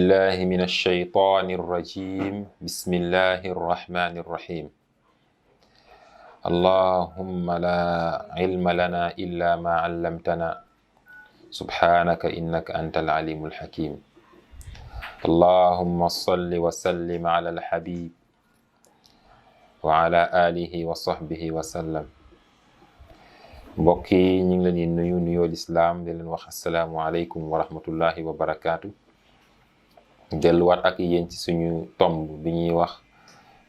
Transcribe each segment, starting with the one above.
بالله من الشيطان الرجيم بسم الله الرحمن الرحيم اللهم لا علم لنا إلا ما علمتنا سبحانك إنك أنت العليم الحكيم اللهم صل وسلم على الحبيب وعلى آله وصحبه وسلم mbokk yi ñu ngi leen di nuyu nuyoo lislaam di leen wax asalaamualeykum wa rahmatullahi wa barakaatu. delluwaat ak yéen ci suñu tomb bi ñuy wax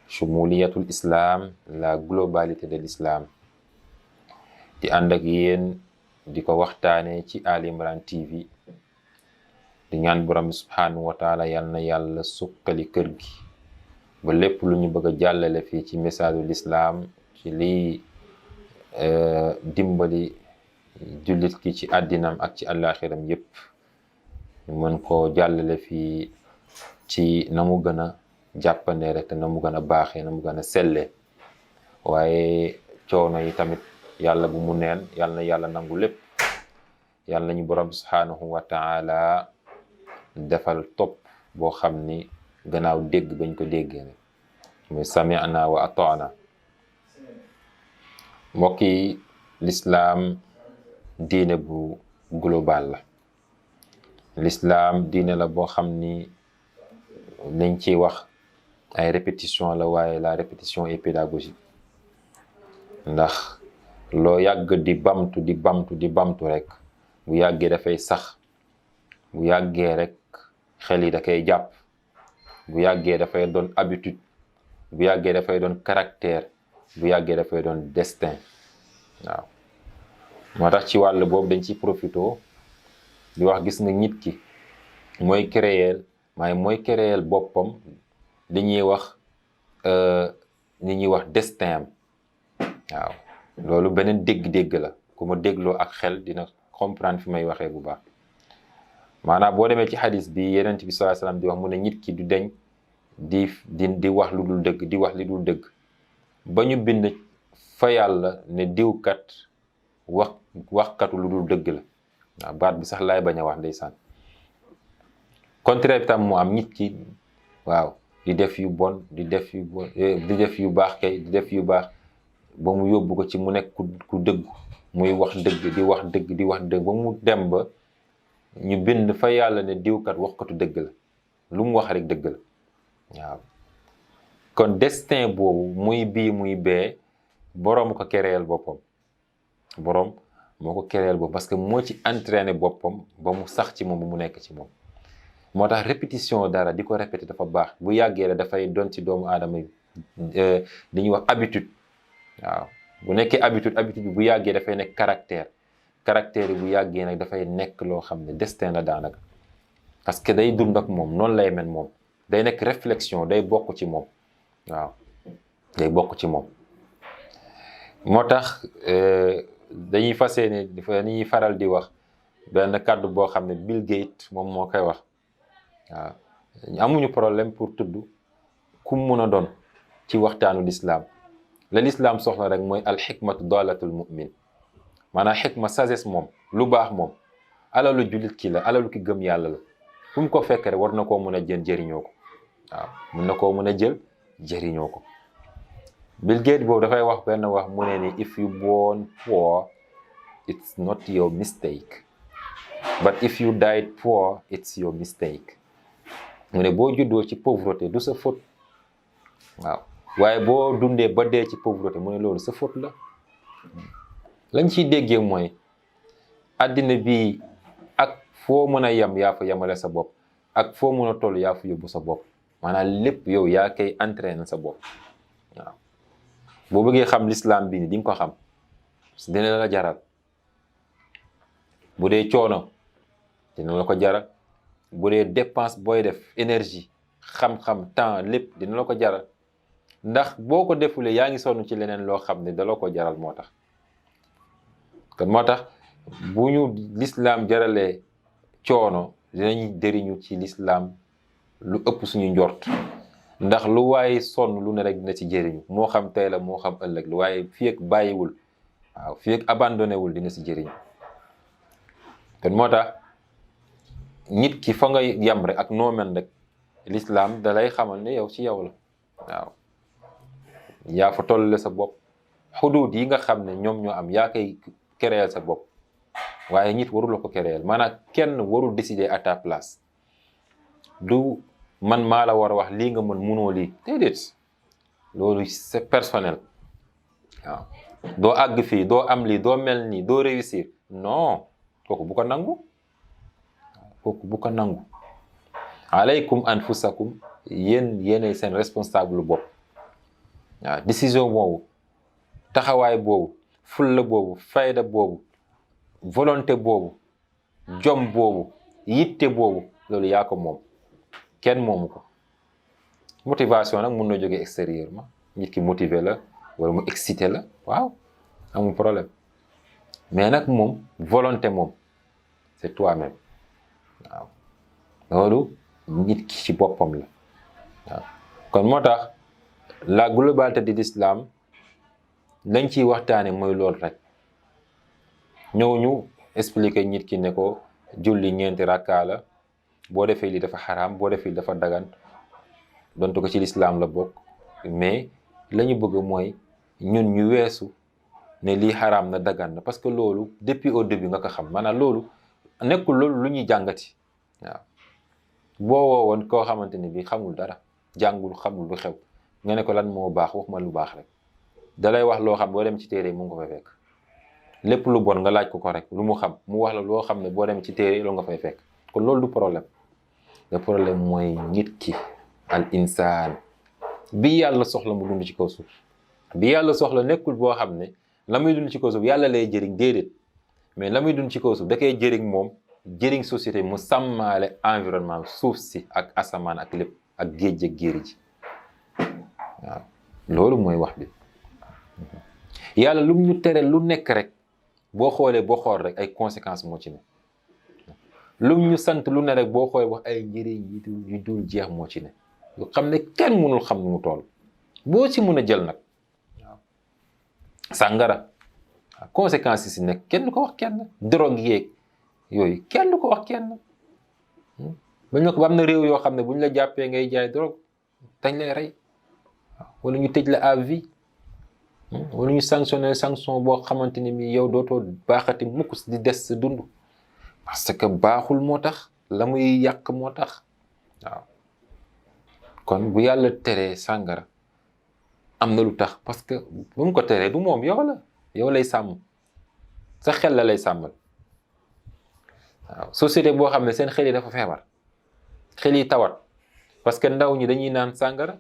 shumuliyatul islam, la globalité de l'islam, di ànd ak yéen di ko waxtaane ci Ali Imran TV. di ñaan borom subhanahu wa taala yal na yàlla sukkali kër gi ba lépp lu ñu bëgg a jàllale fii ci message u l'islam, ci lii dimbali jullit ki ci àddinam ak ci àllaaxiram yépp, ñu mën koo jàllale fii ci na mu gën a jàppande rek te na mu gën a baaxee, na mu gën a selle. waaye coono yi tamit yàlla bu mu neen, yàlla na yàlla nangu lépp. yàlla nañu borom subhanahu wa taala defal topp boo xam ni gannaaw dégg bañ ko déggee rek muy sami'na wa ata'na. mbokk yi, l'islam diine bu global la. l'islam diine la boo xam ni liñ ciy wax ay répétition la, waaye la répétition est pédagogique. ndax loo yàgg di bamtu rek bu yàggee dafay sax, bu yàggee rek xel yi da koy jàpp, bu yàggee dafay doon habitude, bu yàggee dafay doon caractère, bu yàggee dafay doon destin. waaw moo tax ci wàll boobu dañ ci profito di wax, gis nga nit ki mooy créer boppam li ñuy wax destin am. waaw loolu beneen dégg-dégg la, ku ma dégloo ak xel dina comprendre fi may waxee bu baax. maanaam boo demee ci xadis bi Yonent bi sallallahu alayhi wasallam di wax mu ne nit ki du deñ di wax lu dul dëgg, di wax li dul dëgg ba ñu bind fa yàlla ne diwkat waxkatu lu dul dëgg la. waaw baat bi sax laay bañ a wax ndeysaan. contraire bi tam mu am, nit ki waaw di def yu bon, di def yu baax kay, di def yu baax ba mu yóbbu ko ci mu nekk ku dëgg, muy wax dëgg, di wax dëgg ba mu dem ba ñu bind fa yàlla ne diwkat waxkatu dëgg la, lu mu wax rek dëgg la. waaw kon destin boobu muy bii muy bee, boroom ko créer boppam. boroom moo ko créer boppam parce que moo ci entraîné boppam ba mu sax ci moom, ba mu nekk ci moom. moo tax répétition dara di ko répété dafa baax. bu yàggee la dafay doon ci doomu aadama yi li ñuy wax habitude. waaw bu nekkee habitude bi bu yàggee dafay nekk caractère yi bu yàggee nag dafay nekk loo xam ne destin la daanaka, parce que day dund ak moom, noonu lay mel moom. day nekk réflexion, day bokk ci moom. waaw day bokk ci moom. moo tax dañuy fas yéene dañuy faral di wax benn kàddu boo xam ne Bill Gates moom moo koy wax. waaw amuñu problème pour tudd ku mun a doon ci waxtaanu l'islam. la l'islam soxla rek mooy alxikmatu dalatul mu'min. maanaam xikma, sagesse moom, lu baax moom alalu jullit ki la, alalu ki gëm yàlla la. fu mu ko fekk rek war na koo mën a jël jëriñoo ko. waaw mun na koo mën a jël jëriñoo ko. Bill Gates boobu dafay wax benn wax mu ne ni if you born poor it's not your mistake, but if you died poor it's your mistake. mu ne boo juddoo ci pauvreté du sa faute. waaw waaye boo dundee ba dee ci pauvreté mu ne loolu sa faute la. lañ ciy déggee mooy àddina bi ak foo mën a yem yaa fa yemale sa bopp, ak foo mën a toll yaa fa yóbbu sa bopp. maanaam lépp yow yaa koy entraîner sa bopp. waaw boo bëggee xam l'islam bi ni di nga ko xam, dina la jaral. bu dee coono dina la ko jaral, bu dee dépense booy def, énergie, xam-xam, temps, lépp dina la ko jaral. ndax boo ko defulee yaa ngi sonn ci leneen loo xam ne da la ko jaral. moo tax kon moo tax bu ñu l'islam jaralee coono dinañ dëriñu ci l'islam lu ëpp suñu njort. ndax lu waaye sonn lu ne rek dina ci jëriñu, moo xam tey la moo xam ëllëg lu waaye fii ak bàyyiwul, waaw fii ak abandonné wul dina ci jëriñu. kon moo tax nit ki fa nga yem rek ak noo mel rek l'islam da lay xamal ne yow ci yow la waaw yaa fa tollale sa bopp xuduud yi nga xam ne ñoom ñoo am yaa koy créer sa bopp waaye nit warul la ko créer maanaam kenn warul décider à ta place du man maa la war a wax lii nga mën munoo lii déedéet loolu c'est personnel waaw doo àgg fii doo am lii doo mel nii doo réussir non kooku bu ko nangu kooku bu ko nangu alaykum anfusakum yéenay seen responsable bopp waaw décision boobu taxawaay boobu fulla boobu fayda boobu volonté boobu jom boobu yitte boobu loolu yaa ko moom kenn moomu ko motivation nag mun na jóge extérieurement nit ki motiver la wala mu exciter la waaw amul problème mais nag moom volonté moom c'est toi-même waaw loolu nit ki ci boppam la waaw kon moo tax la globalité de l'islam lañ ciy waxtaane mooy loolu rek ñëw ñu expliquer nit ki ne ko julli ñeenti rakkaa la boo defee lii dafa xaraam boo defee lii dafa dagan donte ko ci l'islam la bokk mais la ñu bëgg mooy ñun ñu weesu ne lii xaraam na dagan na parce que loolu depuis au début nga ko xam maanaam loolu nekkul loolu lu ñuy jàngati waaw boo woowoon koo xamante ne bi xamul dara jàngul xamul lu xew nga ne ko lan moo baax wax ma lu baax rek dalay wax loo xam boo dem ci téere mu ngi ko fay fekk lépp lu bon nga laaj ko rek lu mu xam mu wax la loo xam ne boo dem ci téere loolu nga fay fekk kon loolu du problème le problème mooy nit ki al insaan bi yàlla soxla mu dund ci kaw suuf bi yàlla soxla nekkul boo xam ne la muy dund ci kaw suuf yàlla lay jëriñ déedéet mais la muy dund ci kaw suuf da koy jëriñ moom jëriñ société mu sàmmaale environnement suuf si ak asamaan ak lépp ak géej ak géeri ji waaw loolu mooy wax bi yàlla lu ñu tere lu nekk rek boo xoolee boo xool rek ay conséquences moo ci ne lu ñu sant lu ne rek boo xoolee wax ay njëriñ yu dul jeex moo ci ne lu xam ne kenn mënul xam nu mu toll boo ci mën a jël nag waaw sàngara conséquences yi si nekk kenn du ko wax kenn drogue yeeg yooyu kenn du ko wax kenn bañ na ko ba am na réew yoo xam ne bu ñu la jàppee ngay jaay drogue dañ lay rey wala ñu tëj la à vie wala ñu sanctionné sanction boo xamante ni mi yow dootoo baaxati mukk di des sa dund parce que baaxul moo tax la muy yàq moo tax waaw kon bu yàlla teree sàngara am na lu tax parce que bu mu ko teree du moom yow lay sàmm sa xel la lay sàmmal waaw société boo xam ne seen xel yi dafa feebar xel yi tawat parce que ndaw ñi dañuy naan sàngara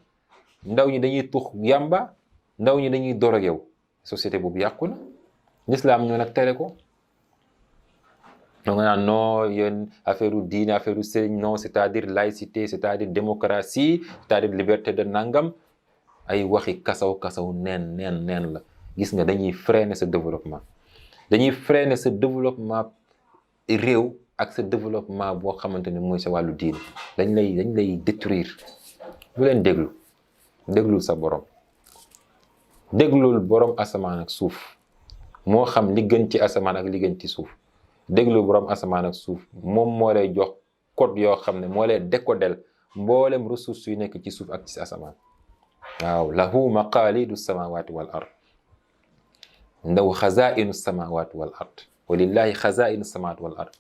ndaw ñi dañuy tux yàmba ndaw ñi dañuy dorogew société boobu yàqu na l'islam ñoo nag tere ko ñoo nga naan non yéen affaire u diine affaire u sëriñ non c'est-à-dire laïcité c'est-à-dire démocratie c'est-à-dire liberté de nangam ay waxi kasaw neen la gis nga dañuy freiner sa développement réew ak sa développement boo xamante ne mooy sa wàllu diine dañ lay détruire bu leen déglul sa borom déglul borom asamaan ak suuf moo xam li gën ci asamaan ak li gën ci suuf déglul borom asamaan ak suuf moom moo lay jox code yoo xam ne moo lay décodel mboolem ressources yu nekk ci suuf ak ci asamaan waaw lahu maqalidu samawati wal ard ndaw xazainu samawati wal ard walillahi xazainu samawati wal ard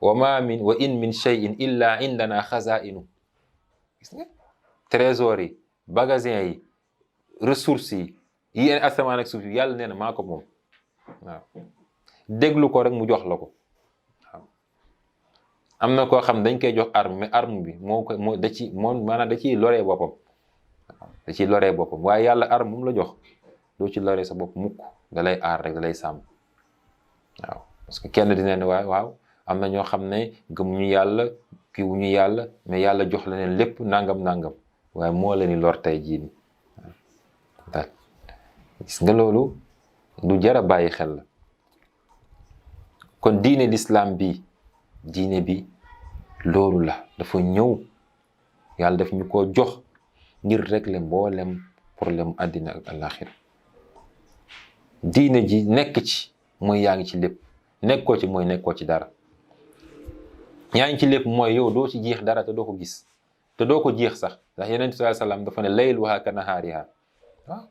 wa in min shay'in illa indana xazainu gis nga trésor yi magasin yi ressources yi asamaan ak suuf yi yàlla nee na maa ko moom waaw déglu ko rek mu jox la ko waaw am na koo xam dañ koy jox arme mais arme bi maanaam da ciy loree boppam waaw da ciy loree boppam waaye yàlla arme mu la jox doo ci loree sa bopp mukk da lay aar rek da lay sàmm waaw parce que kenn dina ne waaw am na ñoo xam ne gëmuñu yàlla kii wuñu yàlla mais yàlla jox la leen lépp nangam waaye moo leen di lor tey jii nii waaw gis nga loolu du jar a bàyyi xel la kon diine l'islam bi loolu la dafa ñëw yàlla daf ñu ko jox ngir régler mboolem problème àddina ak àllaaxira diine ji nekk ci mooy yaa ngi ci lépp nekkoo ci mooy nekkoo ci dara yaa ngi ci lépp mooy yow doo ci jeex dara te doo ko gis te doo ko jeex sax ndax Yonent bi sallallahu alayhi wasallam dafa ne layluhaa ka nahaarihaa waaw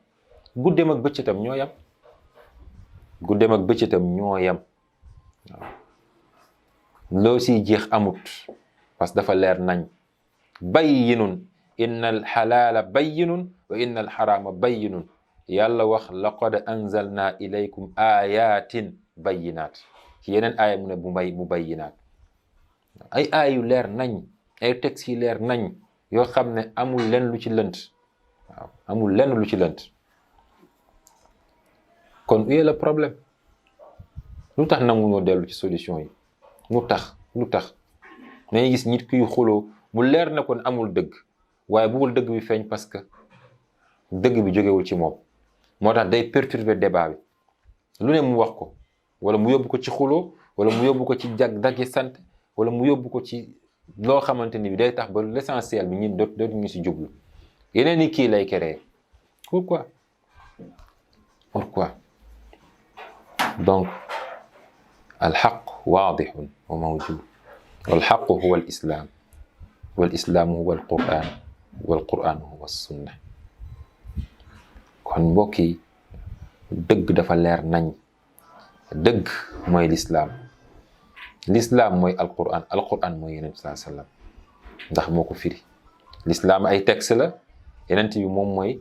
guddeem ak bëccëgam ñoo yam guddeem ak bëccëgam ñoo yam waaw loo siy jeex amut parce que dafa leer nañ bayyinun inna alxalaala bayyinun wa inna alxaraama bayyinun yàlla wax laqad anzalna ilaykum ayatin bayyinaat ci yeneen aaya mu ne mu bayyinaat ay aaya yu leer nañ ay textes yi leer nañ yoo xam ne amul lenn lu ci lënt waaw amul lenn lu ci lënt kon où est le problème lu tax nangu ñoo dellu ci solution yi lu tax dañuy gis nit kuy xuloo mu leer na kon amul dëgg waaye bugul dëgg bi feeñ parce que dëgg bi jógewul ci moom moo tax day perturber débat bi lu ne mu wax ko wala mu yóbbu ko ci xuloo wala mu yóbbu ko ci daggi sant wala mu yóbbu ko ci loo xamante ni bi day tax ba l'essentiel bi ñun dootuñu si jublu yeneen i kii lay créer pourquoi donc alxaq waadixun wa mawjud walxaqu huwa alislam walislaamu huwa alquran walquran huwa sunna kon mbokk yi dëgg dafa leer nañ dëgg mooy lislaam mooy alquran mooy Yonent bi sallallahu alayhi wasallam ndax moo ko firi lislaam ay texte la Yonent bi moom mooy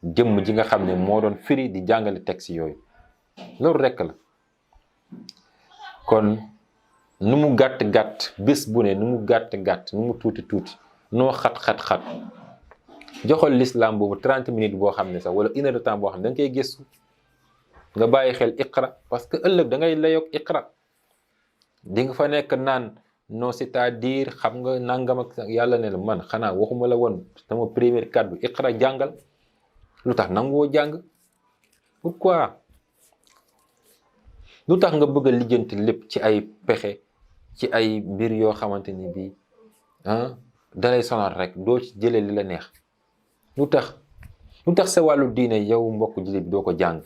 jëmm ji nga xam ne moo doon firi di jàngale texte yooyu loolu rekk la kon nu mu gàtt-gàtt bés bu ne nu mu gàtt-gàtt nu mu tuuti noo xat joxol l'islam boobu 30 minutes boo xam ne sax wala 1 heure de temps boo xam ne da nga koy gëstu nga bàyyi xel iqra parce que ëllëg da ngay layoog iqra di nga fa nekk naan non c'est-à-dire xam nga nangam ak yàlla ne la man xanaa waxuma la woon sama première kàddu iqra jàngal lu tax nangoo jàng pourquoi lu tax nga bëgg a lijjanti lépp ci ay pexe ci ay mbir yoo xamante ni bii dalay sonal rek doo ci jëlee li la neex lu tax sa wàllu diine yow mbokk jullit bi doo ko jàng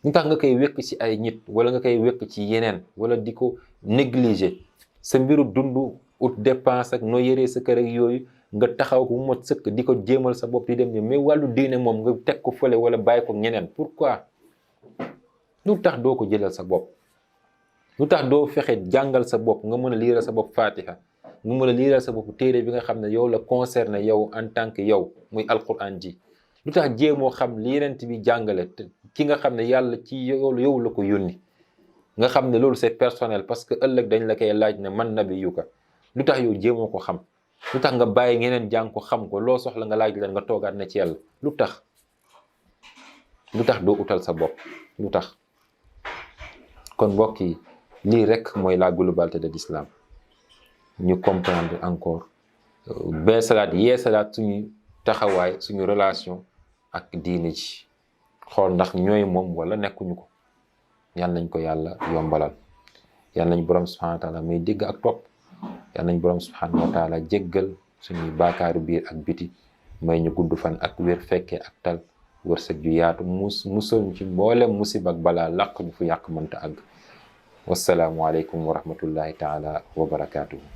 lu tax nga koy wekk ci ay nit wala nga koy wekk ci yeneen wala di ko négliger sa mbiru dund ut dépense ak noo yëree sa kër ak yooyu nga taxaw ko mu mot sëkk di ko jéemal sa bopp di dem ni mais wàllu diine moom nga teg ko fële wala bàyyi ko ñeneen pourquoi lu tax doo ko jëlal sa bopp lu tax doo fexe jàngal sa bopp nga mën a liiral sa bopp fatiha nga mën a liiral sa bopp téere bi nga xam ne yow la concerné yow en tant que yow muy alquran ji lu tax jéemoo xam li Yonent bi jàngale ki nga xam ne yàlla ci yow la ko yónni nga xam ne loolu c'est personnel parce que ëllëg dañ la koy laaj ne man nabiyuka lu tax yow jéemoo ko xam lu tax nga bàyyi ñeneen jàng ko xam ko loo soxla nga laaj leen nga toogaat ne ci yàlla lu tax doo utal sa bopp lu tax kon mbokk yi lii rek mooy la globalité de l'islam ñu comprendre encore yee salaat suñu taxawaay suñu relation ak diine ji xool ndax ñooy moom wala nekkuñu ko yal nañ ko yàlla yombalal yal nañ borom subhanahu wa taala may dégg ak topp yal nañ borom subhanahu wa taala jéggal suñuy baakaaru biir ak biti may ñu gudd fan ak wér fekkee ak tal wërsëg ju yaatu musal ñu ci mboolem musib ak balaa laq ñu fu yàq mënta àgg wassalaamu aleykum wa rahmatullahi taala wa barakaatuhu